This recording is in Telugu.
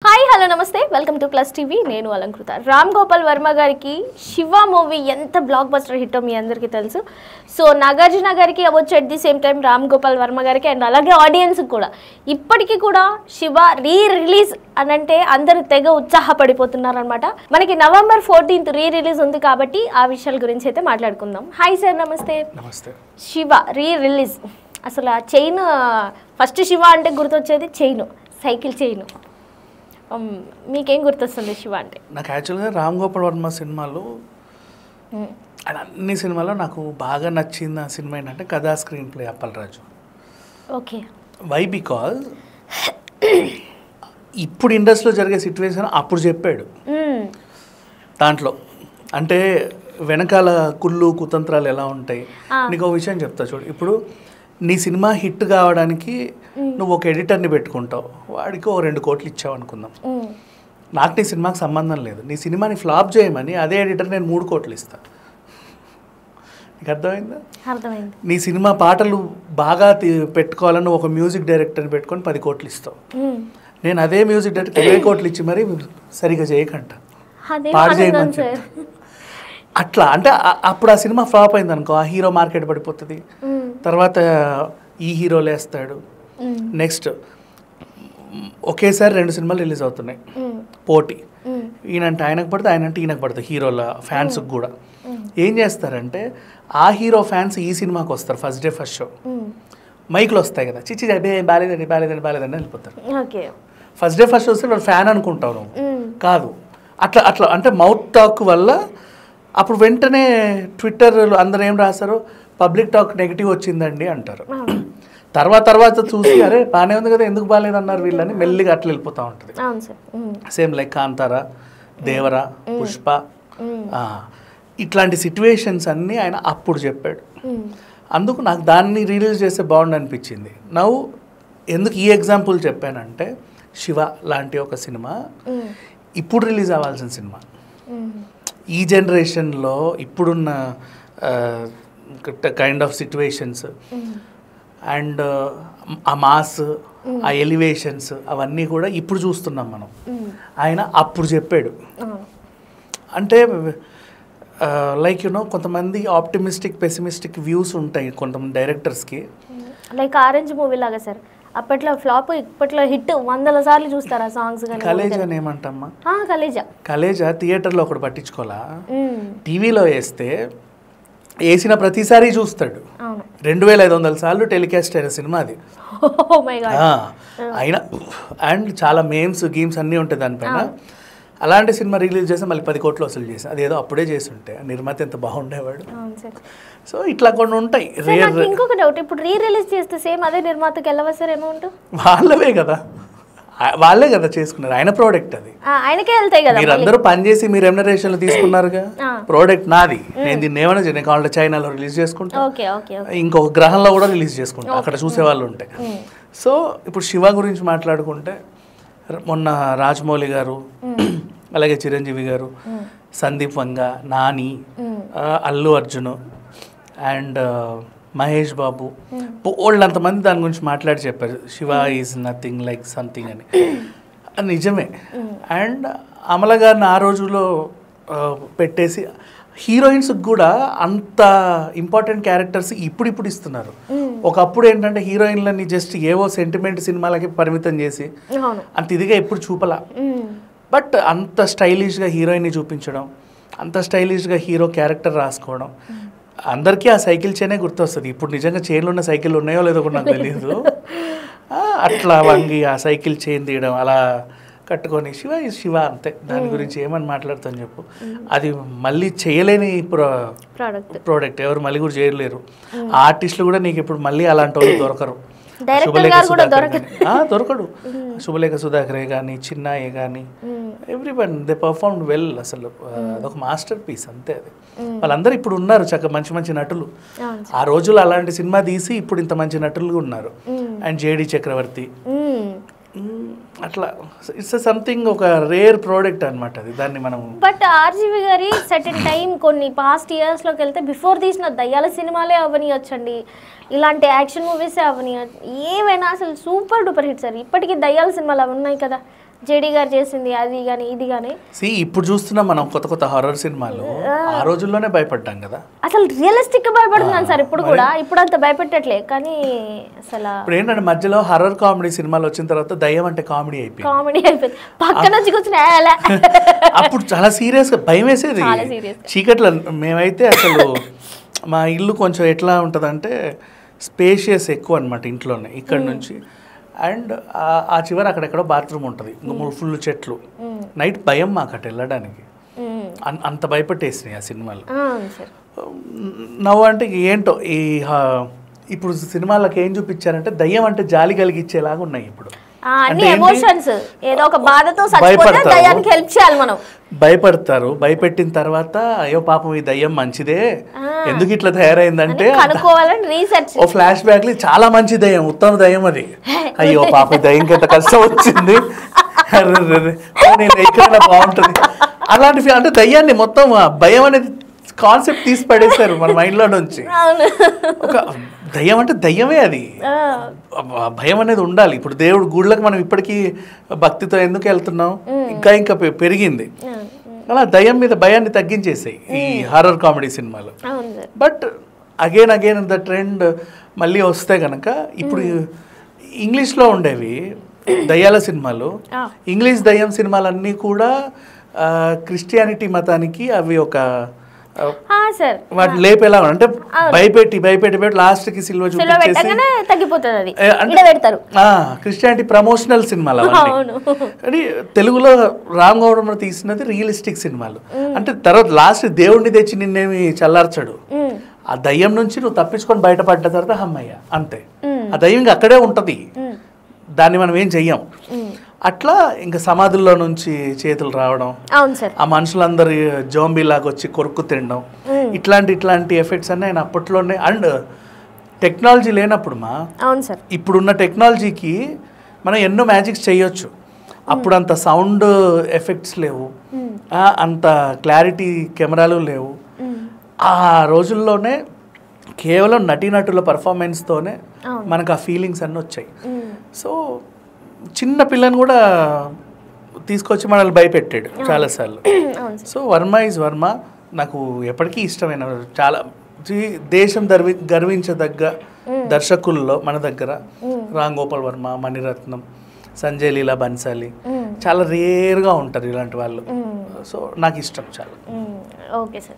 హాయ్ హలో నమస్తే వెల్కమ్ టు ప్లస్ టీవీ నేను అలంకృత రామ్ గోపాల్ వర్మ గారికి శివ మూవీ ఎంత బ్లాక్ బస్టర్ హిట్టో మీ అందరికీ తెలుసు. సో నాగార్జున గారికి అవ్వచ్చు, at the same time Ram Gopal Varma గారికి అండ్ అలాగే ఆడియన్స్కి కూడా ఇప్పటికీ కూడా శివ రిలీజ్ అని అంటే అందరూ తెగ ఉత్సాహపడిపోతున్నారు అనమాట. మనకి November 14th రిలీజ్ ఉంది కాబట్టి ఆ విషయాల గురించి అయితే మాట్లాడుకుందాం. హాయ్ సార్, నమస్తే. నమస్తే. శివ రిలీజ్ అసలు ఆ చైన్, ఫస్ట్ శివ అంటే గుర్తొచ్చేది చైన్, సైకిల్ చైన్. మీకేం గుర్తొస్తుంది శివ అంటే? నాకు యాక్చువల్గా రామ్ గోపాల్ వర్మ సినిమాలో అండ్ అన్ని సినిమాలో నాకు బాగా నచ్చిన సినిమా ఏంటంటే కథా screenplay Appalaraju. Okay. Why because ఇప్పుడు ఇండస్ట్రీలో జరిగే సిచ్యువేషన్ అప్పుడు చెప్పాడు దాంట్లో. అంటే వెనకాల కుళ్ళు కుతంత్రాలు ఎలా ఉంటాయి. నీకు ఒక విషయం చెప్తా చూడు. ఇప్పుడు నీ సినిమా హిట్ కావడానికి నువ్వు ఒక ఎడిటర్ని పెట్టుకుంటావు, వాడికి ఓ 2 కోట్లు ఇచ్చావు అనుకుందాం. నాకు నీ సినిమాకి సంబంధం లేదు, నీ సినిమాని ఫ్లాప్ చేయమని అదే ఎడిటర్ నేను 3 కోట్లు ఇస్తాను. నీకు అర్థమైందా? అర్థమైంది. నీ సినిమా పాటలు బాగా పెట్టుకోవాలని ఒక మ్యూజిక్ డైరెక్టర్ని పెట్టుకొని 10 కోట్లు ఇస్తావు. నేను అదే మ్యూజిక్ డైరెక్టర్ 20 కోట్లు ఇచ్చి మరి సరిగా చేయకంట, పాడు చేయమని చెప్పి. అట్లా అంటే అప్పుడు ఆ సినిమా ఫ్లాప్ అయింది అనుకో, ఆ హీరో మార్కెట్ పడిపోతుంది. తర్వాత ఈ హీరో లేస్తాడు. నెక్స్ట్ ఒకేసారి 2 సినిమాలు రిలీజ్ అవుతున్నాయి పోటీ. ఈయనంటే ఆయనకు పడుతుంది, ఆయనంటే ఈయనకు పడుతుంది, హీరోల ఫ్యాన్స్కి కూడా. ఏం చేస్తారంటే ఆ హీరో ఫ్యాన్స్ ఈ సినిమాకి వస్తారు ఫస్ట్ డే ఫస్ట్ షో, మైక్లు వస్తాయి కదా, చిచ్చి బాలేదండి బాలేదండి బాలేదండి వెళ్ళిపోతారు. ఫస్ట్ డే ఫస్ట్ వస్తే వాడు ఫ్యాన్ అనుకుంటావు నువ్వు, కాదు. అట్లా అట్లా అంటే మౌత్ టాక్ వల్ల అప్పుడు వెంటనే ట్విట్టర్లో అందరూ ఏం రాస్తారు, పబ్లిక్ టాక్ నెగిటివ్ వచ్చిందండి అంటారు. తర్వాత చూసి అరే బాగానే ఉంది కదా, ఎందుకు బాగాలేదన్నారు వీళ్ళని మెల్లిగా అట్లా వెళ్ళిపోతూ ఉంటుంది. సేమ్ లైక్ కాంతారా, దేవరా, పుష్ప, ఇట్లాంటి సిచ్యువేషన్స్ అన్నీ ఆయన అప్పుడు చెప్పాడు. అందుకు నాకు దాన్ని రిలీజ్ చేస్తే బాగుండు అనిపించింది. నవ్వు ఎందుకు ఈ ఎగ్జాంపుల్ చెప్పానంటే, శివ లాంటి ఒక సినిమా ఇప్పుడు రిలీజ్ అవ్వాల్సిన సినిమా. ఈ జనరేషన్లో ఇప్పుడున్న కైండ్ ఆఫ్ సిచ్యువేషన్స్ అండ్ ఆ మాస్, ఆ ఎలివేషన్స్ అవన్నీ కూడా ఇప్పుడు చూస్తున్నాం మనం. ఆయన అప్పుడు చెప్పాడు. అంటే లైక్ కొంతమంది ఆప్టిమిస్టిక్ పెసిమిస్టిక్ వ్యూస్ ఉంటాయి కొంతమంది డైరెక్టర్స్కి. లైక్ ఆరెంజ్ మూవీ లాగా సార్, అప్పట్లో ఫ్లాప్ ఇప్పట్లో హిట్ 100 సార్లు చూస్తారు ఆ సాంగ్స్. కలేజా అని ఏమంటమ్మా? కలేజా థియేటర్లో ఒకటి పట్టించుకోవాలా, టీవీలో వేస్తే వేసిన ప్రతిసారి చూస్తాడు. 2500 సార్లు టెలికాస్ట్ అయిన సినిమా అది. అయినా అండ్ చాలా మేమ్స్ గేమ్స్ అన్నీ ఉంటాయి దానిపైన. అలాంటి సినిమా రిలీజ్ చేస్తే మళ్ళీ 10 కోట్లు వసూలు చేసి, అదేదో అప్పుడే చేసి ఉంటే నిర్మాత ఎంత బాగుండేవాడు. సో ఇట్లా కొన్ని ఉంటాయి. ఇంకొక డౌట్, ఇప్పుడు రిలీజ్ చేస్తే సేమ్ అదే నిర్మాతకి వెళ్ళవా సార్ అమౌంట్? వాళ్ళవే కదా, వాళ్ళే కదా చేసుకున్నారు, ఆయన ప్రోడక్ట్ అది, ఆయనకే వెళ్తాయి కదా. మీరు అందరూ పనిచేసి మీరు రెమ్యునరేషన్లు తీసుకున్నారుగా, ప్రోడక్ట్ నాది, నేను దీన్ని ఏమైనా నేను కావాలంటే చైనాలో రిలీజ్ చేసుకుంటా, ఇంకొక గ్రహంలో కూడా రిలీజ్ చేసుకుంటా, అక్కడ చూసేవాళ్ళు ఉంటాయి. సో ఇప్పుడు శివ గురించి మాట్లాడుకుంటే, మొన్న రాజమౌళి గారు, అలాగే చిరంజీవి గారు, సందీప్ వంగ, నాని, అల్లు అర్జున్ అండ్ మహేష్ బాబు, వాళ్ళంతమంది దాని గురించి మాట్లాడి చెప్పారు, Shiva is nothing like something అని. అది నిజమే. అండ్ అమల గారిని ఆ రోజుల్లో పెట్టేసి హీరోయిన్స్కి కూడా అంత ఇంపార్టెంట్ క్యారెక్టర్స్ ఇప్పుడు ఇస్తున్నారు. ఒకప్పుడు ఏంటంటే హీరోయిన్లని జస్ట్ ఏవో సెంటిమెంట్ సినిమాలకి పరిమితం చేసి అంత ఇదిగా ఎప్పుడు చూపలా. బట్ అంత స్టైలిష్గా హీరోయిన్ని చూపించడం, అంత స్టైలిష్గా హీరో క్యారెక్టర్ రాసుకోవడం, అందరికీ ఆ సైకిల్ చైనే గుర్తొస్తుంది. ఇప్పుడు నిజంగా చైన్లు ఉన్న సైకిల్ ఉన్నాయో లేదో కూడా నాకు తెలియదు. అట్లా వంగి ఆ సైకిల్ చైన్ తీయడం, అలా కట్టుకొని శివ శివ అంతే. దాని గురించి ఏమని మాట్లాడుతాను చెప్పు. అది మళ్ళీ చేయలేని ప్రోడక్ట్, ఎవరు మళ్ళీ కూడా చేయలేరు. ఆర్టిస్టులు కూడా నీకు ఇప్పుడు మళ్ళీ అలాంటి వాళ్ళు దొరకరు. దొరకడు. శుభలేఖ సుధాకరే కానీ, చిన్నాయే కానీ, ఎవ్రీవన్ దే పర్ఫార్మ్డ్ వెల్. అసలు అదొక మాస్టర్ పీస్ అంతే. అది వాళ్ళందరూ ఇప్పుడు ఉన్నారు చక్కగా మంచి మంచి నటులు. ఆ రోజుల్లో అలాంటి సినిమా తీసి ఇప్పుడు ఇంత మంచి నటులు ఉన్నారు. అండ్ జేడి చక్రవర్తి, అట్లా ఇట్స్ సంథింగ్ ఒక రేర్ ప్రోడక్ట్ అనమాట అది. దాన్ని మనం బట్ ఆర్జీవి గారి సర్టెన్ టైం కొన్ని పాస్ట్ ఇయర్స్లోకి వెళ్తే బిఫోర్ తీసిన దయ్యాల సినిమాలే అవనియొచ్చండి, ఇలాంటి యాక్షన్ మూవీసే అవని, ఏమైనా అసలు సూపర్ డూపర్ హిట్ సార్. ఇప్పటికీ దయ్యాల సినిమాలు అవి ఉన్నాయి కదా, జేడీ గారు చేసింది అది కానీ ఇది కానీ. ఇప్పుడు చూస్తున్నాం మనం కొత్త కొత్త హారర్ సినిమాలు, ఆ రోజుల్లోనే భయపడ్డాం కదా. అసలు రియలిస్టిక్ గా భయపడుతున్నాను సార్ ఇప్పుడు కూడా, ఇప్పుడు అంత భయపెట్టట్లే. కానీ అసలు ఇప్పుడు ఏంటంటే మధ్యలో హర్రర్ కామెడీ సినిమాలు వచ్చిన తర్వాత దయ్యం అంటే కామెడీ అయిపోయింది. పక్కన వచ్చి కూర్చుని అప్పుడు చాలా సీరియస్ గా భయం వేసేది. చీకట్లో మేమైతే అసలు మా ఇల్లు కొంచెం ఎట్లా ఉంటుందంటే స్పేషియస్ ఎక్కువ అనమాట ఇంట్లోనే, ఇక్కడ నుంచి. అండ్ ఆ చివరి అక్కడెక్కడో బాత్రూమ్ ఉంటుంది, ఫుల్ చెట్లు. నైట్ భయం మాకు అటు వెళ్ళడానికి, అంత భయపెట్టేసినాయి ఆ సినిమాలు. నవ్వు అంటే ఏంటో ఇప్పుడు సినిమాలకు ఏం చూపించారంటే దయ్యం అంటే జాలి కలిగించేలాగా ఉన్నాయి ఇప్పుడు. ఏదో ఒక బాధతో దయ్యానికి హెల్ప్ చేయాలి మనం. భయపడతారు, భయపెట్టిన తర్వాత అయ్యో పాపం ఈ దయ్యం మంచిదే, ఎందుకు ఇట్లా తయారైందంటే ఓ ఫ్లాష్ బ్యాక్ చాలా మంచి దయ్యం, ఉత్తమ దయ్యం అది. అయ్యో పాపం దయ్యంకి ఎంత కష్టం వచ్చింది, ఎక్కడైనా బాగుంటుంది అలాంటి. అంటే దయ్యాన్ని మొత్తం భయం అనేది కాన్సెప్ట్ తీసి పడేశారు మన మైండ్ లో నుంచి. ఒక దయ్యం అంటే దయ్యమే, అది భయం అనేది ఉండాలి. ఇప్పుడు దేవుడు గుళ్ళకి మనం ఇప్పటికీ భక్తితో ఎందుకు వెళ్తున్నాం, ఇంకా పెరిగింది. అలా దయ్యం మీద భయాన్ని తగ్గించేసాయి ఈ హారర్ కామెడీ సినిమాలు. బట్ అగైన్ ద ట్రెండ్ మళ్ళీ వస్తే కనుక ఇప్పుడు ఇంగ్లీష్లో ఉండేవి దయ్యాల సినిమాలు, ఇంగ్లీష్ దయ్యం సినిమాలన్నీ కూడా క్రిస్టియానిటీ మతానికి అవి ఒక వాటిని లేపేలా అంటే భయపెట్టి లాస్ట్ కి సిల్వ చూపించేసి క్రిస్టియానిటీ ప్రమోషనల్ సినిమాలు అవన్నీ. తెలుగులో రామ్ గౌడ తీసినది రియలిస్టిక్ సినిమాలు. అంటే తర్వాత లాస్ట్ దేవుడిని తెచ్చి నిన్నేమి చల్లార్చడు, ఆ దయ్యం నుంచి నువ్వు తప్పించుకొని బయటపడ్డ తర్వాత అమ్మయ్య అంతే, ఆ దయ్యం ఇంకా అక్కడే ఉంటది, దాన్ని మనం ఏం చెయ్యం. అట్లా ఇంకా సమాధుల్లో నుంచి చేతులు రావడం, ఆ మనుషులందరూ జోంబీ లాగా వచ్చి కొరుక్కు తినడం, ఇట్లాంటి ఎఫెక్ట్స్ అన్నీ ఆయన అప్పట్లోనే. అండ్ టెక్నాలజీ లేనప్పుడు ఇప్పుడున్న టెక్నాలజీకి మనం ఎన్నో మ్యాజిక్స్ చేయొచ్చు. అప్పుడు అంత సౌండ్ ఎఫెక్ట్స్ లేవు, అంత క్లారిటీ కెమెరాలు లేవు. ఆ రోజుల్లోనే కేవలం నటీనటుల పర్ఫార్మెన్స్తోనే మనకు ఆ ఫీలింగ్స్ అన్నీ వచ్చాయి. సో చిన్న పిల్లని కూడా తీసుకొచ్చి మనల్ని భయపెట్టాడు చాలాసార్లు. సో వర్మ ఈజ్ వర్మ నాకు ఎప్పటికీ ఇష్టమైన, చాలా దేశం గర్వించదగ్గ దర్శకుల్లో మన దగ్గర రామ్ గోపాల్ వర్మ, మణిరత్నం, సంజయ్ లీలా బన్సాలి చాలా రేర్గా ఉంటారు ఇలాంటి వాళ్ళు. సో నాకు ఇష్టం చాలా. Okay sir.